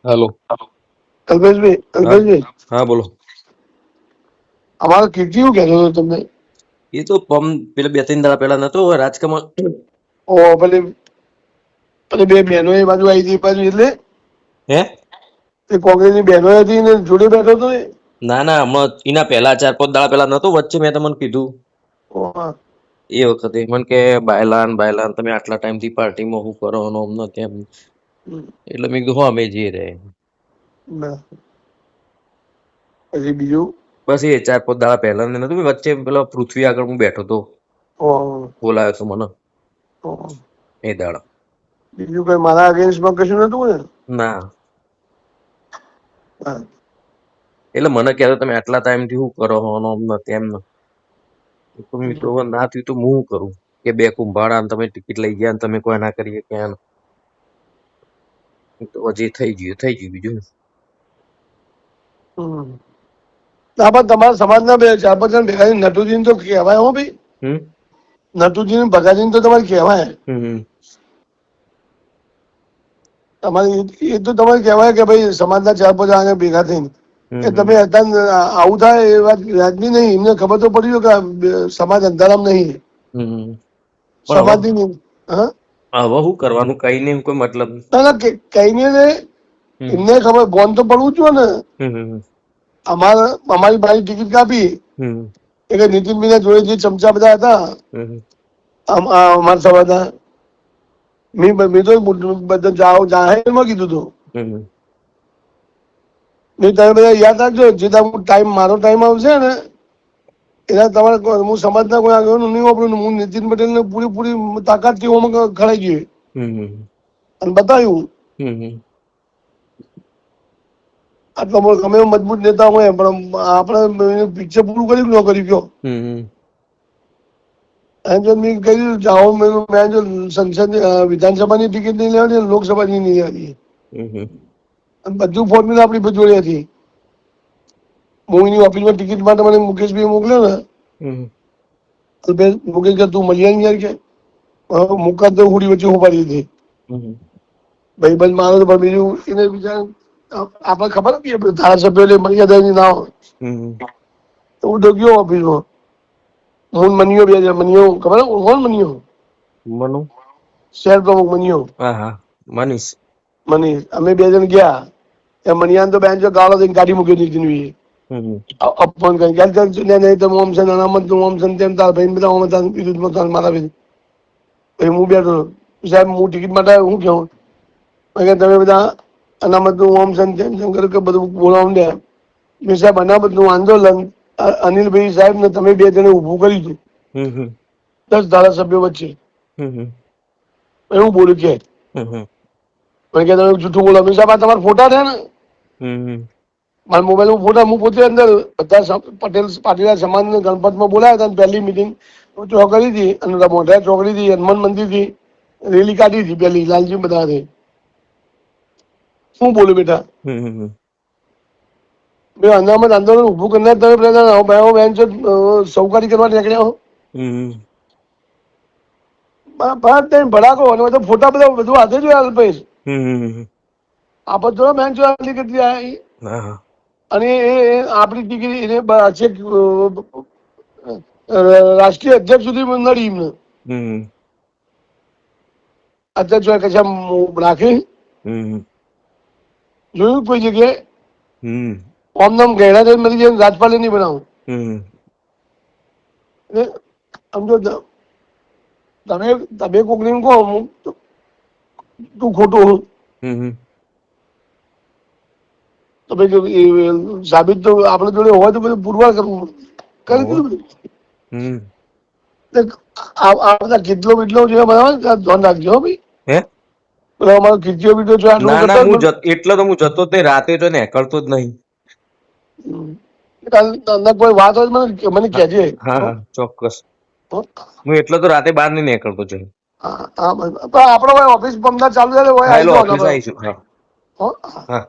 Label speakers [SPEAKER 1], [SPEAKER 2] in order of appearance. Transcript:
[SPEAKER 1] હાલો.
[SPEAKER 2] કલ્પેશભાઈ,
[SPEAKER 1] હા હા બોલો.
[SPEAKER 2] અમારો કીર્તિ શું કહેતો હતો તમને?
[SPEAKER 1] એ તો પેલા 2-3 દાડા પહેલા નતો રાજકમલ.
[SPEAKER 2] ઓ પેલી પેલી બે બહેનો એ બાજુ આવી હતી એ બાજુ એટલે
[SPEAKER 1] હે
[SPEAKER 2] એ કોંગ્રેસની બહેનો હતી ને જોડે બેઠો હતો એ?
[SPEAKER 1] ના ના, હમણાં એના પહેલા 4-5 દાડા પહેલા નતો વચ્ચે મેં તમને કીધું
[SPEAKER 2] ઓ હા.
[SPEAKER 1] એ વખતે મને કે બાયલાન તમે આટલા ટાઈમ થી પાર્ટીમાં શું કરો અમને તેમ, એટલે મેં કીધું હા અમે જઈએ રહે.
[SPEAKER 2] ના. પછી બીજું
[SPEAKER 1] બસ એ 4-5 દાડા પહેલા નતું વચ્ચે પેલા પૃથ્વી આગળ હું બેઠો હતો, બોલાયો તો મને એ દાડા.
[SPEAKER 2] બીજું કઈ મારા અગેન્સ્ટમાં કશું નતું ને?
[SPEAKER 1] ના,
[SPEAKER 2] હા.
[SPEAKER 1] એટલે મને કહેતો તમે આટલા ટાઈમ થી શું કરો અમને તેમ. મિત્રો ના થયું તો હું કરું કે 2 કુંભાડા તમે ટિકિટ લઈ ગયા તમે કોઈ ના કરીએ ક્યાં તો હજી થઈ ગયું બીજું.
[SPEAKER 2] તમારા સમાજના 4-5 જણ ભેગા નટુજી તો કહેવાય હો ભાઈ. નટુજી ને ભગાજી તો તમારે કહેવાય. તમારે એ તો તમારે કહેવાય કે ભાઈ સમાજના 4-5 જણા ભેગા થઈને કે તમે અત્યારે આવું થાય એ વાત વ્યાજબી નહીં. એમને ખબર તો પડી કે સમાજ અંધારામ નહીં, સમાજની હા.
[SPEAKER 1] હવે શું કરવાનું, કઈ નહીં, કોઈ મતલબ
[SPEAKER 2] કઈ નહીં. એમને ખબર બોન તો પડવું જ ને. અમારી ભાઈ ટિકિટ કાપી એટલે નીતિનભાઈ જોડે જે ચમચા બધા હતા અમારા સમાજના, મેં તો બધા જાહેરમાં કીધું હતું તમે બધા યાદ રાખજો જે ટાઈમ મારો ટાઈમ આવશે ને એના તમારે હું સમાજના કોઈ આગળ નહીં વાપરું. હું નીતિન પટેલ ને પૂરી તાકાત થી ખડાઈ ગઈ અને બતાવ્યું. આટલો ગમે મજબૂત નેતા હોય પણ આપણે પિક્ચર પૂરું કર્યું ન કરી ગયો. મેં કહ્યું જાઓ મેં જો સંસદ વિધાનસભાની ટિકિટ નહીં લેવાની, લોકસભાની નહીં લેવાની. બધું ફોર્મ્યુલા આપણી જોડે હતી. હું એની ઓફિસમાં ટિકિટ માટે મને મુકેશભાઈ મોકલ્યો ને, મુકેશ કે તું મળી આવી યાર કે મુકાત તો હુડી વચ્ચે ઉપાડી હતી. ભાઈ બંધ મારો તો બીજું એને બીજા આપણે ખબર હતી ધારાસભ્યો મર્યાદા ના હોય. હું તો ગયો ઓફિસમાં. હું મનિયો 2 મનિયો ખબર કોણ મનિયો શહેર પ્રમુખ મનિયો
[SPEAKER 1] મનીષ
[SPEAKER 2] અમે 2 જણ ગયા. મનિયાન તો બેન ગાળો દઈને ગાડી મૂકી દીધી. અપમાન કરી નહીં તો ઓમ છે અનામત નું ઓમ છે તેમ તાર ભાઈ બધા બીજું મારા ભાઈ. પછી હું બેઠો સાહેબ હું ટિકિટ માટે હું કેવું તમે બધા અનામત નું ઓમ છે તેમ શંકર કે બધું બોલાવું દે. મેં સાહેબ અનામત નું આંદોલન અનિલભાઈ સાહેબ ને તમે 2 જણે ઉભું કર્યું હતું 10 ધારાસભ્યો વચ્ચે. એવું બોલ્યું કે તમે જૂઠું બોલો. મેં સાહેબ આ તમારા ફોટા છે ને મારા મોબાઈલ ફોટા હું પોતે અંદર બધા પટેલ પાટીદાર સમાજ ગણપતમાં બોલાયા હતા. પહેલી મિટિંગ ચોકડી હતી અને મોઢા ચોકડી થી હનુમાન મંદિર થી રેલી કાઢી હતી પેલી લાલજી બધા. શું બોલું બેટા? અનામત આંદોલન ઉભું કરનાર તમે બેન છો સૌકારી કરવા નીકળ્યા હો. ભડાકો અને બધા ફોટા બધા બધું હાથે જોયા અલ્પેશ. આપત જો બેન છો કેટલી અને આપણી ટિકિટ એને રાષ્ટ્રીય અધ્યક્ષ સુધી નડી એમને. અધ્યક્ષ કશા રાખી જોયું કોઈ જગ્યાએ ઓમ નામ ગયડા મરી જાય રાજપાલ નહીં બનાવું. સમજો તમે કોક ને કહો તું ખોટું તો ભાઈ સાબિત તો આપણે જોડે હોય તો બધું પુરવાર કરવું કરી દીધું. આ બધા કેટલો બીટલો છે બરાબર ધ્યાન રાખજો ભાઈ. અમારો કીર્તિઓ બીટો છે
[SPEAKER 1] એટલે તો હું જતો જ નહીં રાતે તો નીકળતો જ નહીં.
[SPEAKER 2] કોઈ વાત હોય મને કહેજે.
[SPEAKER 1] હા ચોક્કસ. હું એટલે તો રાતે બહાર નહીં નીકળતો છે.
[SPEAKER 2] આપડે ઓફિસ અમદાવાદ ચાલુ થાય
[SPEAKER 1] ઓફિસ આવીશું. હા.